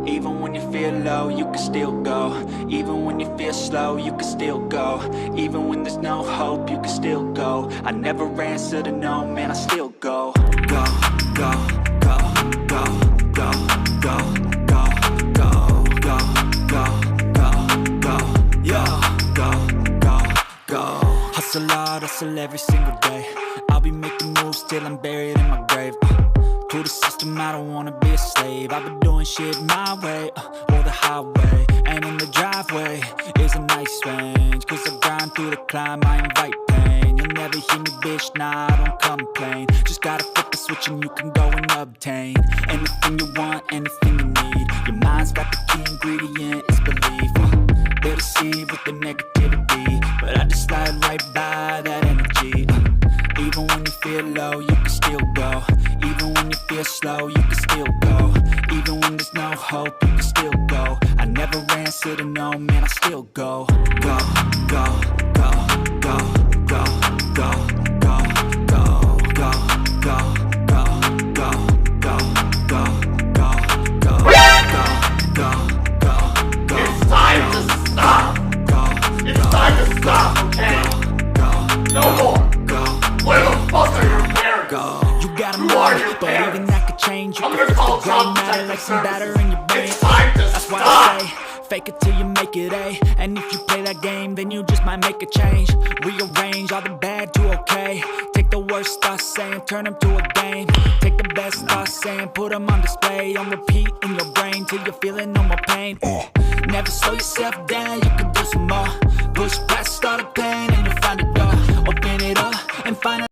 Even when you feel low, you can still go. Even when you feel slow, you can still go. Even when there's no hope, you can still go. I never answer to no, man, I still go. Go, go, go, go, go, go, go, go, go, go, go, go, yo, go, go, go. Hustle hard, hustle every single day. I'll be making moves till I'm buried in my grave. To the system, I don't wanna be a slave. I've been doing shit my way, or the highway. And in the driveway is a nice range. Cause I grind through the climb, I invite pain. You'll never hear me, bitch, nah, I don't complain. Just gotta flip the switch and you can go and obtain anything you want, anything you need. Your mind's got the key ingredient, it's belief. They'll deceive with the negativity, but I just slide right by that energy. Even when you feel low, you can still go. Even when you feel slow, you can still go. Even when there's no hope, you can still go. I never answer to no, man, I still go. Go, go, go, go, go, go, go, go, go, go, go, go, go, go, go, go, go, go, go. It's time to stop! It's time to stop, okay? No more! Where the fuck are your parents? You gotta Who are move, your but parents? even that could change. You I'm can gonna call fix the Child gray matter Protective like some batter Services. in your brain. It's time to That's why stop! I say, fake it till you make it A. And if you play that game, then you just might make a change. Rearrange all the bad to okay. Take the worst thoughts saying, turn them to a game. Take the best thoughts saying, put them on display. On repeat in your brain till you're feeling no more pain. Never slow yourself down, you can do some more. Push past all the pain and you'll find a door. Open it up and find a